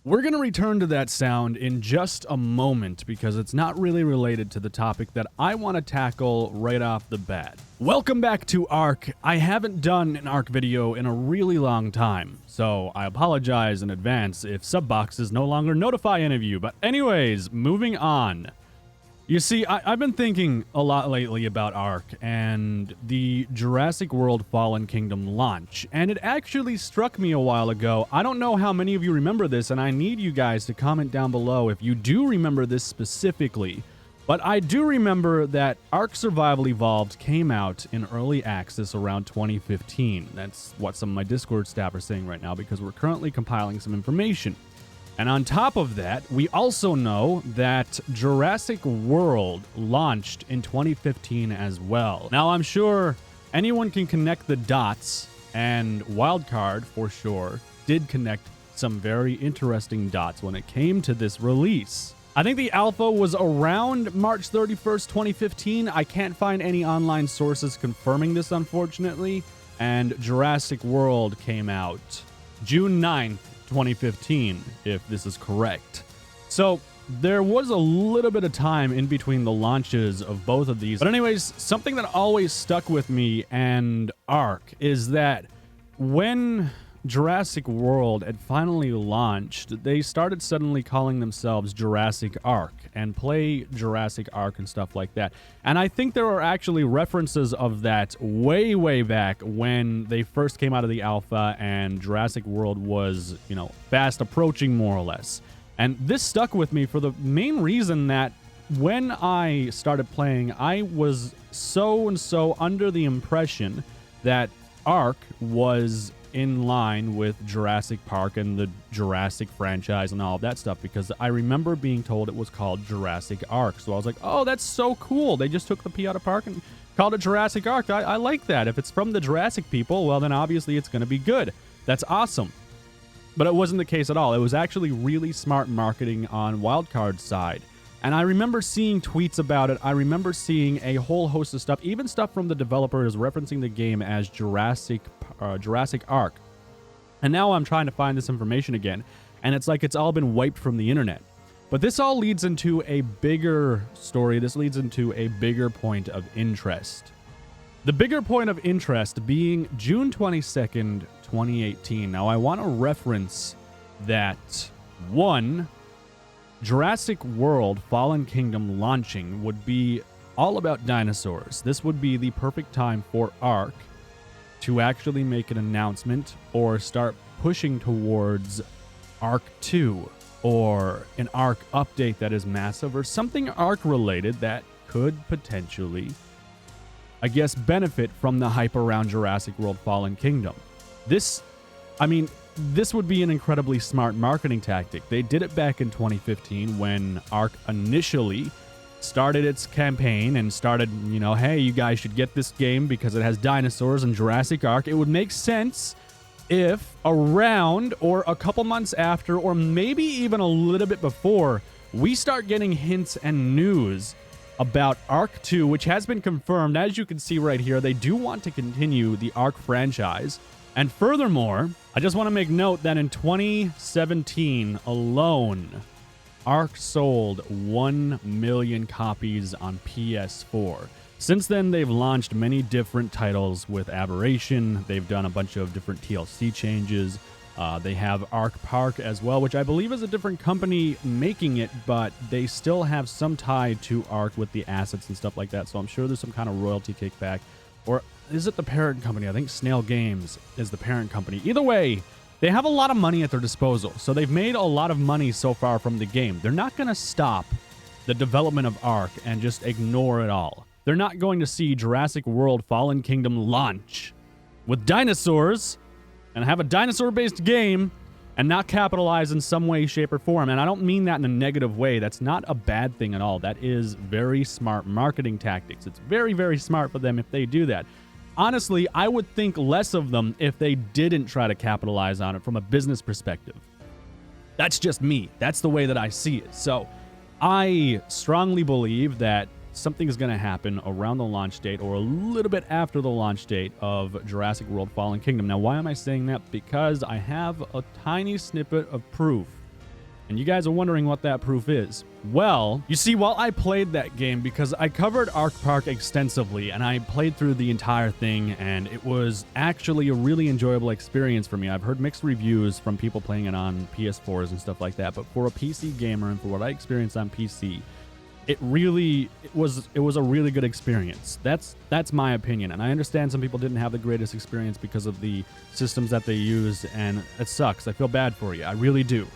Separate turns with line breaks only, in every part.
We're going to return to that sound in just a moment because it's not really related to the topic that I want to tackle right off the bat. Welcome back to Ark. I haven't done an Ark video in a really long time, so I apologize in advance if sub boxes no longer notify any of you. But anyways, moving on. You see, I've been thinking a lot lately about Ark and the Jurassic World Fallen Kingdom launch, and it actually struck me a while ago. I don't know how many of you remember this, and I need you guys to comment down below if you do remember this specifically. But I do remember that Ark Survival Evolved came out in early access around 2015. That's what some of my Discord staff are saying right now because we're currently compiling some information. And on top of that, we also know that Jurassic World launched in 2015 as well. Now, I'm sure anyone can connect the dots, and Wildcard, for sure, did connect some very interesting dots when it came to this release. I think the alpha was around March 31st, 2015. I can't find any online sources confirming this, unfortunately. And Jurassic World came out June 9th, 2015, if this is correct. So there was a little bit of time in between the launches of both of these. But anyways, something that always stuck with me and Ark is that when Jurassic World had finally launched, they started suddenly calling themselves Jurassic Ark and play Jurassic Ark and stuff like that. And I think there are actually references of that way back when they first came out of the alpha and Jurassic World was, fast approaching more or less. And this stuck with me for the main reason that when I started playing, I was so under the impression that Ark was in line with Jurassic Park and the Jurassic franchise and all of that stuff, because I remember being told it was called Jurassic Ark. So I was like, oh, that's so cool. They just took the P out of Park and called it Jurassic Ark. I like that. If it's from the Jurassic people, well, then obviously it's going to be good. That's awesome. But it wasn't the case at all. It was actually really smart marketing on Wildcard's side. And I remember seeing tweets about it. I remember seeing a whole host of stuff, even stuff from the developers referencing the game as Jurassic Ark. And now I'm trying to find this information again, and it's like it's all been wiped from the internet. But this all leads into a bigger story. This leads into a bigger point of interest. The bigger point of interest being June 22nd, 2018. Now, I want to reference that, one, Jurassic World Fallen Kingdom launching would be all about dinosaurs. This would be the perfect time for Ark to actually make an announcement or start pushing towards Ark 2 or an Ark update that is massive or something Ark related that could potentially, benefit from the hype around Jurassic World Fallen Kingdom. This would be an incredibly smart marketing tactic. They did it back in 2015 when Ark initially started its campaign and started, hey, you guys should get this game because it has dinosaurs and Jurassic Ark. It would make sense if around or a couple months after or maybe even a little bit before, we start getting hints and news about Ark 2, which has been confirmed. As you can see right here, they do want to continue the Ark franchise. And furthermore, I just want to make note that in 2017 alone, Ark sold 1 million copies on PS4. Since then, they've launched many different titles with Aberration. They've done a bunch of different TLC changes. They have ARK Park as well, which I believe is a different company making it, but they still have some tie to Ark with the assets and stuff like that. So I'm sure there's some kind of royalty kickback. Or is it the parent company? I think Snail Games is the parent company. Either way, they have a lot of money at their disposal. So they've made a lot of money so far from the game. They're not going to stop the development of Ark and just ignore it all. They're not going to see Jurassic World Fallen Kingdom launch with dinosaurs and have a dinosaur-based game and not capitalize in some way, shape, or form. And I don't mean that in a negative way. That's not a bad thing at all. That is very smart marketing tactics. It's very, very smart for them if they do that. Honestly, I would think less of them if they didn't try to capitalize on it from a business perspective. That's just me. That's the way that I see it. So I strongly believe that something is going to happen around the launch date or a little bit after the launch date of Jurassic World Fallen Kingdom. Now, why am I saying that? Because I have a tiny snippet of proof And you guys are wondering what that proof is. Well, you see, while I played that game, because I covered Ark Park extensively, and I played through the entire thing, and it was actually a really enjoyable experience for me. I've heard mixed reviews from people playing it on PS4s and stuff like that, but for a PC gamer and for what I experienced on PC, it was a really good experience. That's my opinion, and I understand some people didn't have the greatest experience because of the systems that they used, and it sucks. I feel bad for you. I really do.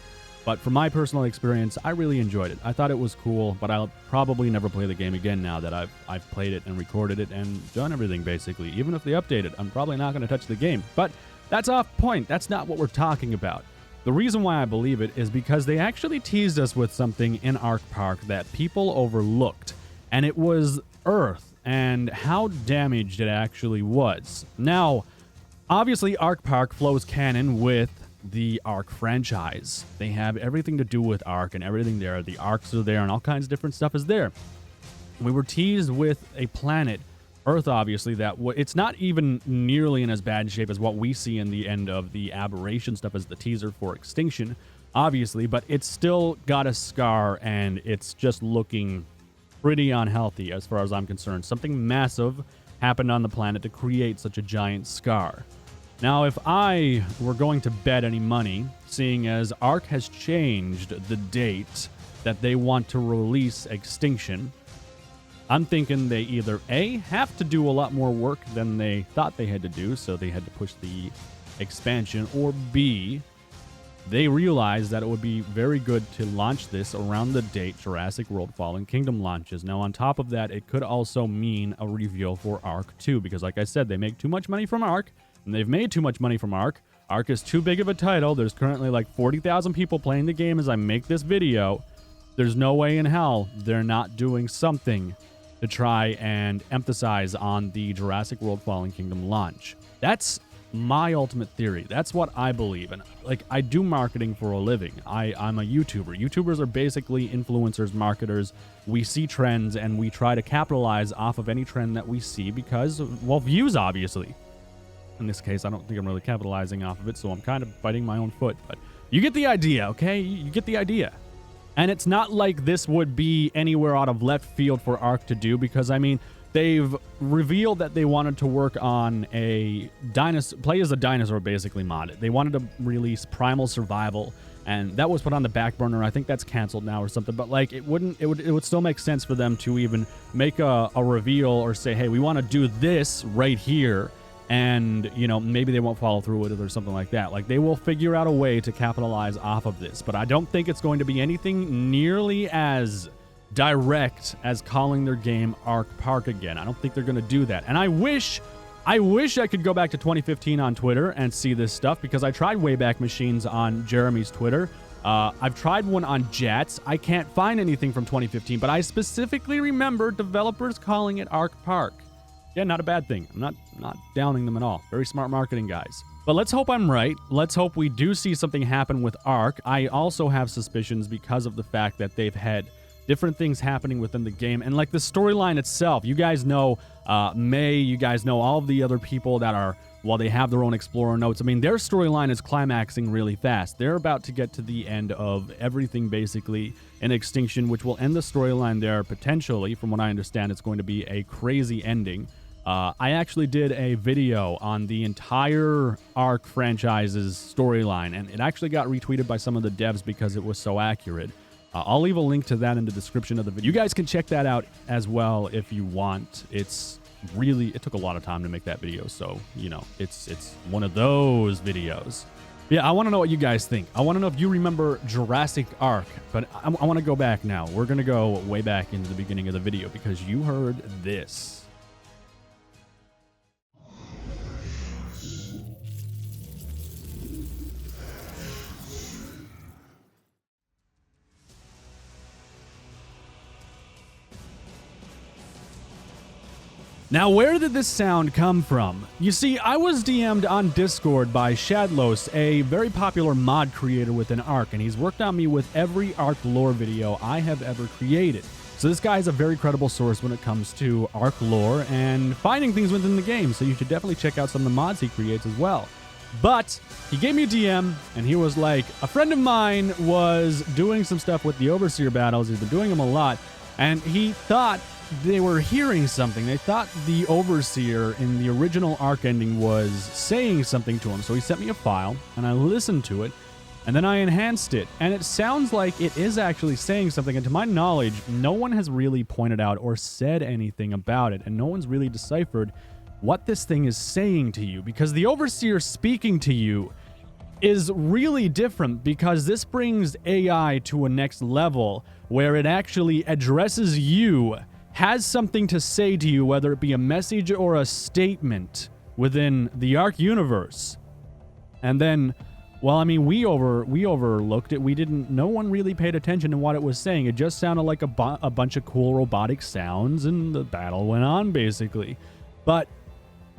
But for my personal experience, I really enjoyed it. I thought it was cool, but I'll probably never play the game again now that I've played it and recorded it and done everything, basically. Even if they update it, I'm probably not going to touch the game. But that's off point. That's not what we're talking about. The reason why I believe it is because they actually teased us with something in Ark Park that people overlooked, and it was Earth and how damaged it actually was. Now, obviously, Ark Park flows canon with the Ark franchise. They have everything to do with Ark and everything there. The Arks are there and all kinds of different stuff is there. We were teased with a planet, Earth, obviously, that it's not even nearly in as bad shape as what we see in the end of the Aberration stuff as the teaser for Extinction, obviously, but it's still got a scar and it's just looking pretty unhealthy as far as I'm concerned. Something massive happened on the planet to create such a giant scar. Now, if I were going to bet any money, seeing as ARK has changed the date that they want to release Extinction, I'm thinking they either A, have to do a lot more work than they thought they had to do, so they had to push the expansion, or B, they realized that it would be very good to launch this around the date Jurassic World Fallen Kingdom launches. Now, on top of that, it could also mean a reveal for ARK 2, because like I said, they make too much money from ARK, and they've made too much money from ARK. ARK is too big of a title. There's currently like 40,000 people playing the game as I make this video. There's no way in hell they're not doing something to try and emphasize on the Jurassic World Fallen Kingdom launch. That's my ultimate theory. That's what I believe. And like, I do marketing for a living. I'm a YouTuber. YouTubers are basically influencers, marketers. We see trends and we try to capitalize off of any trend that we see because, well, views, obviously. In this case, I don't think I'm really capitalizing off of it, so I'm kind of biting my own foot. But you get the idea, okay? You get the idea. And it's not like this would be anywhere out of left field for ARK to do, because, I mean, they've revealed that they wanted to work on a play as a dinosaur, basically, mod. They wanted to release Primal Survival, and that was put on the back burner. I think that's canceled now or something, but like, it would still make sense for them to even make a reveal or say, hey, we want to do this right here. And, you know, maybe they won't follow through with it or something like that. Like, they will figure out a way to capitalize off of this. But I don't think it's going to be anything nearly as direct as calling their game Ark Park again. I don't think they're going to do that. And I wish I could go back to 2015 on Twitter and see this stuff, because I tried Wayback Machines on Jeremy's Twitter. I've tried one on Jats. I can't find anything from 2015, but I specifically remember developers calling it Ark Park. Yeah, not a bad thing. I'm not downing them at all. Very smart marketing guys. But let's hope I'm right. Let's hope we do see something happen with ARK. I also have suspicions because of the fact that they've had different things happening within the game. And like the storyline itself, you guys know May, you guys know all of the other people that are, while they have their own Explorer notes, I mean, their storyline is climaxing really fast. They're about to get to the end of everything, basically, in Extinction, which will end the storyline there potentially. From what I understand, it's going to be a crazy ending. I actually did a video on the entire ARK franchise's storyline, and it actually got retweeted by some of the devs because it was so accurate. I'll leave a link to that in the description of the video. You guys can check that out as well if you want. It took a lot of time to make that video, so, you know, it's one of those videos. Yeah, I want to know what you guys think. I want to know if you remember Jurassic Ark, but I want to go back now. We're going to go way back into the beginning of the video because you heard this. Now, where did this sound come from? You see, I was DM'd on Discord by Shadlos, a very popular mod creator within ARK, and he's worked on me with every ARK Lore video I have ever created. So this guy is a very credible source when it comes to ARK Lore and finding things within the game, so you should definitely check out some of the mods he creates as well. But he gave me a DM, and he was like, a friend of mine was doing some stuff with the Overseer battles. He's been doing them a lot, and he thought they were hearing something. They thought the Overseer in the original Ark ending was saying something to him. So he sent me a file, and I listened to it, and then I enhanced it. And it sounds like it is actually saying something. And to my knowledge, no one has really pointed out or said anything about it, and no one's really deciphered what this thing is saying to you, because the Overseer speaking to you is really different, because this brings AI to a next level where it actually addresses you, has something to say to you, whether it be a message or a statement within the Ark universe. And then, well, I mean, we overlooked it. No one really paid attention to what it was saying. It just sounded like a bunch of cool robotic sounds, and the battle went on, basically. But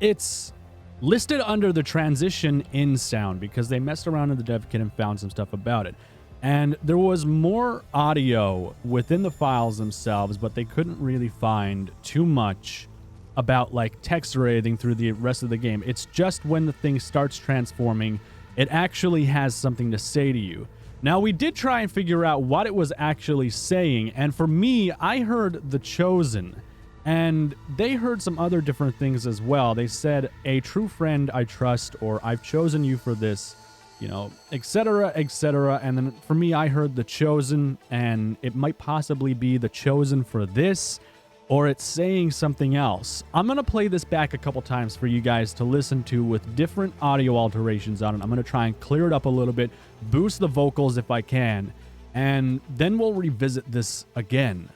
it's listed under the transition in sound because they messed around in the dev kit and found some stuff about it. And there was more audio within the files themselves, but they couldn't really find too much about like text or anything through the rest of the game. It's just when the thing starts transforming, it actually has something to say to you. Now, we did try and figure out what it was actually saying, and for me, I heard The Chosen. And they heard some other different things as well. They said, a true friend I trust, or I've chosen you for this, you know, etc., etc. And then for me, I heard The Chosen, and it might possibly be The Chosen for this, or it's saying something else. I'm going to play this back a couple times for you guys to listen to with different audio alterations on it. I'm going to try and clear it up a little bit, boost the vocals if I can, and then we'll revisit this again.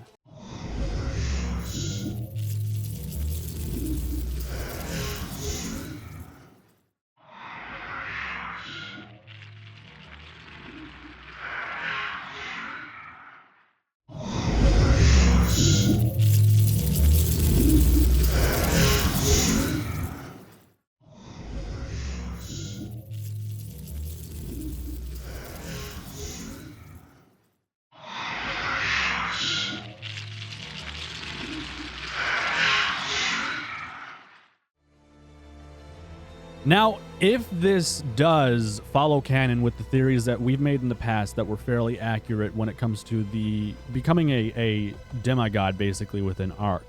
Now, if this does follow canon with the theories that we've made in the past that were fairly accurate when it comes to the becoming a demigod, basically, within Ark,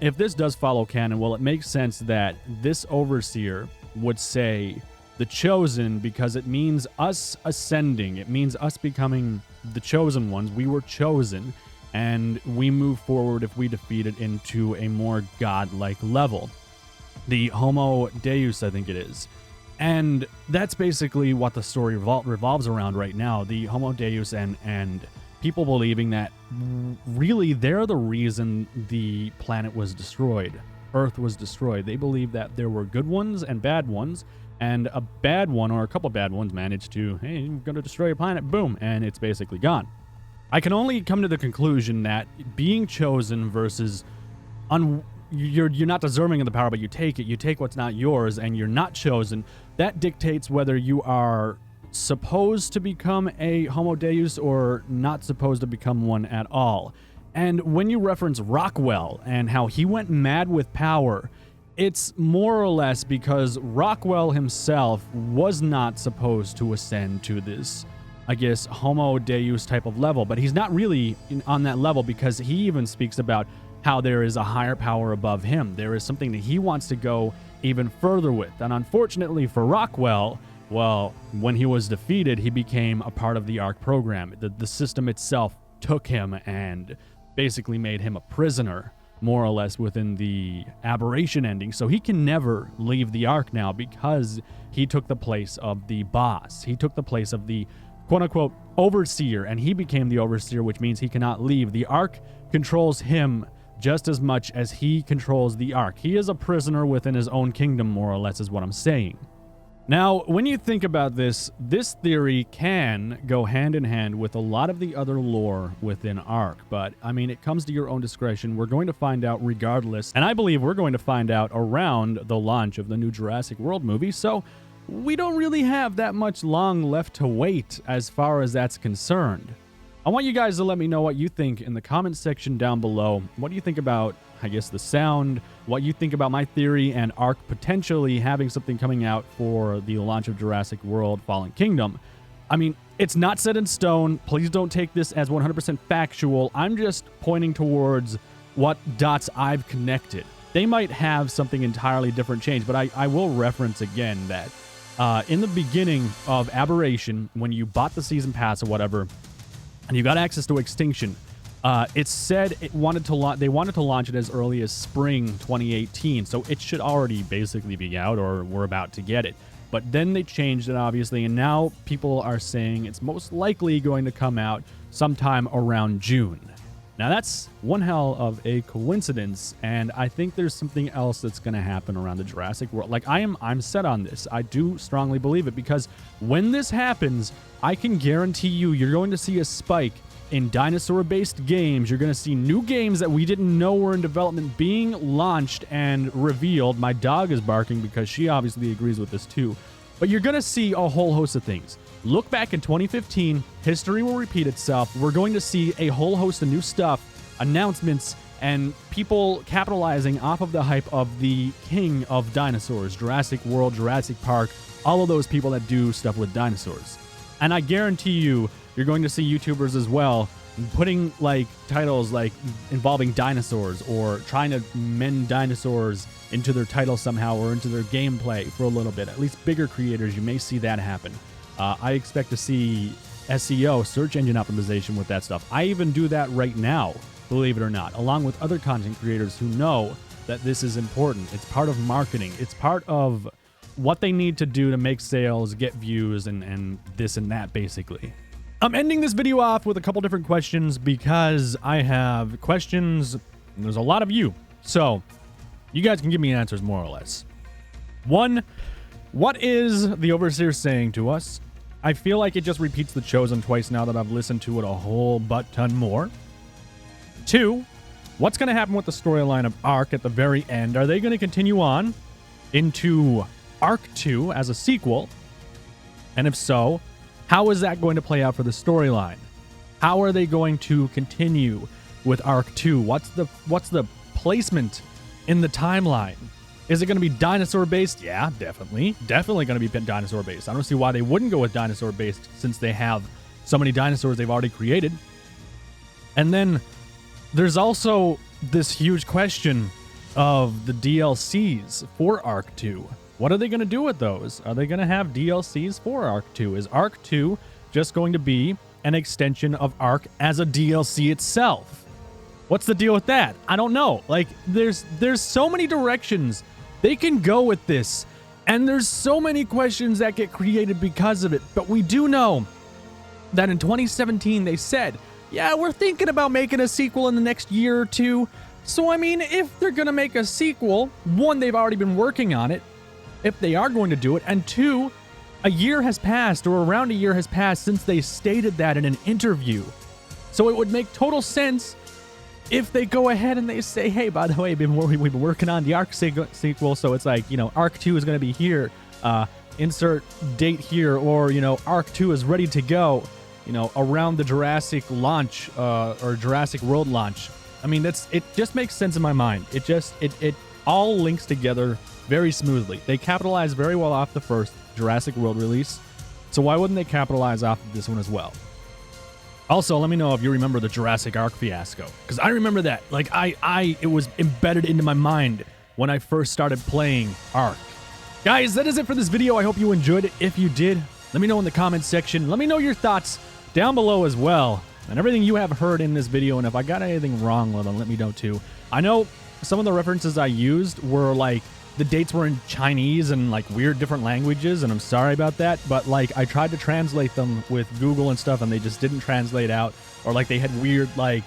if this does follow canon, well, it makes sense that this Overseer would say The Chosen because it means us ascending. It means us becoming the chosen ones. We were chosen, and we move forward if we defeat it into a more godlike level. The Homo Deus, I think it is. And that's basically what the story revolves around right now. The Homo Deus and people believing that really they're the reason the planet was destroyed. Earth was destroyed. They believe that there were good ones and bad ones, and a bad one or a couple bad ones managed to, hey, we're going to destroy your planet, boom, and it's basically gone. I can only come to the conclusion that being chosen versus you're not deserving of the power, but you take what's not yours, and you're not chosen. That dictates whether you are supposed to become a Homo Deus or not supposed to become one at all. And when you reference Rockwell and how he went mad with power, it's more or less because Rockwell himself was not supposed to ascend to this, I guess, Homo Deus type of level, but he's not really on that level because he even speaks about how there is a higher power above him. There is something that he wants to go even further with. And unfortunately for Rockwell, well, when he was defeated, he became a part of the Ark program. The system itself took him and basically made him a prisoner, more or less, within the aberration ending. So he can never leave the Ark now because he took the place of the boss. He took the place of the quote-unquote overseer, and he became the overseer, which means he cannot leave. The Ark controls him just as much as he controls the Ark. He is a prisoner within his own kingdom, more or less, is what I'm saying. Now, when you think about this, this theory can go hand in hand with a lot of the other lore within Ark, but, I mean, it comes to your own discretion. We're going to find out regardless, and I believe we're going to find out around the launch of the new Jurassic World movie, so we don't really have that much long left to wait as far as that's concerned. I want you guys to let me know what you think in the comments section down below. What do you think about I guess the sound, what you think about my theory and Ark potentially having something coming out for the launch of Jurassic World Fallen Kingdom. I mean, it's not set in stone. Please don't take this as 100% factual. I'm just pointing towards what dots I've connected. They might have something entirely different change, but I will reference again that in the beginning of Aberration, when you bought the season pass or whatever, and you got access to Extinction, it said they wanted to launch it as early as spring 2018, so it should already basically be out, or we're about to get it. But then they changed it, obviously, and now people are saying it's most likely going to come out sometime around June. Now, that's one hell of a coincidence, and I think there's something else that's going to happen around the Jurassic World. Like, I'm set on this. I do strongly believe it, because when this happens, I can guarantee you're going to see a spike in dinosaur-based games. You're going to see new games that we didn't know were in development being launched and revealed. My dog is barking because she obviously agrees with this too. But you're going to see a whole host of things. Look back in 2015, history will repeat itself. We're going to see a whole host of new stuff, announcements, and people capitalizing off of the hype of the king of dinosaurs, Jurassic World, Jurassic Park, all of those people that do stuff with dinosaurs. And I guarantee you're going to see YouTubers as well putting like titles like involving dinosaurs or trying to mend dinosaurs into their title somehow or into their gameplay for a little bit. At least bigger creators, you may see that happen. I expect to see SEO, search engine optimization, with that stuff. I even do that right now, believe it or not, along with other content creators who know that this is important. It's part of marketing. It's part of what they need to do to make sales, get views, and this and that, basically. I'm ending this video off with a couple different questions because I have questions, and there's a lot of you. So you guys can give me answers more or less. One, what is the Overseer saying to us? I feel like it just repeats The Chosen twice now that I've listened to it a whole butt-ton more. Two, what's going to happen with the storyline of Ark at the very end? Are they going to continue on into Ark 2 as a sequel? And if so, how is that going to play out for the storyline? How are they going to continue with Ark 2? What's the placement in the timeline? Is it going to be dinosaur-based? Yeah, definitely. Definitely going to be dinosaur-based. I don't see why they wouldn't go with dinosaur-based since they have so many dinosaurs they've already created. And then there's also this huge question of the DLCs for Ark 2. What are they going to do with those? Are they going to have DLCs for Ark 2? Is Ark 2 just going to be an extension of Ark as a DLC itself? What's the deal with that? I don't know. Like, there's so many directions they can go with this, and there's so many questions that get created because of it. But we do know that in 2017 they said, yeah, we're thinking about making a sequel in the next year or two. So, I mean, if they're going to make a sequel, one, they've already been working on it, if they are going to do it, and two, a year has passed, or around a year has passed since they stated that in an interview. So it would make total sense if they go ahead and they say, hey, by the way, we've been working on the Ark sequel, so it's like, Ark 2 is going to be here, insert date here, or, Ark 2 is ready to go, around the Jurassic launch, or Jurassic World launch. I mean, it just makes sense in my mind. It all links together very smoothly. They capitalized very well off the first Jurassic World release, so why wouldn't they capitalize off of this one as well? Also, let me know if you remember the Jurassic Ark fiasco, because I remember that. Like, it was embedded into my mind when I first started playing Ark. Guys, that is it for this video. I hope you enjoyed it. If you did, let me know in the comments section. Let me know your thoughts down below as well, and everything you have heard in this video, and if I got anything wrong, well, then let me know too. I know some of the references I used were like, the dates were in Chinese and like weird different languages, and I'm sorry about that, but like I tried to translate them with Google and stuff and they just didn't translate out, or like they had weird like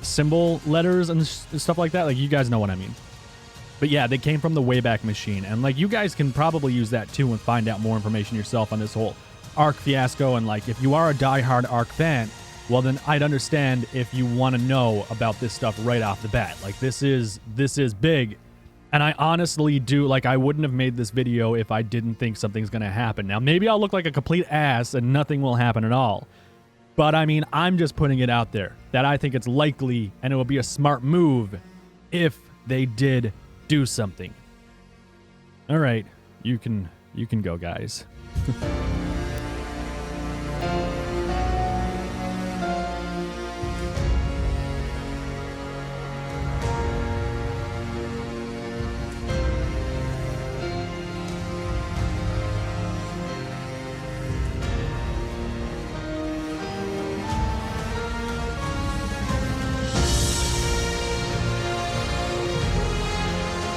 symbol letters and stuff like that. Like, you guys know what I mean. But yeah, they came from the Wayback Machine, and like you guys can probably use that too and find out more information yourself on this whole Ark fiasco. And like, if you are a diehard Ark fan, well then I'd understand if you want to know about this stuff right off the bat. Like, this is big. And I honestly do, like, I wouldn't have made this video if I didn't think something's going to happen. Now, maybe I'll look like a complete ass and nothing will happen at all. But, I mean, I'm just putting it out there that I think it's likely and it will be a smart move if they did do something. All right, you can go, guys.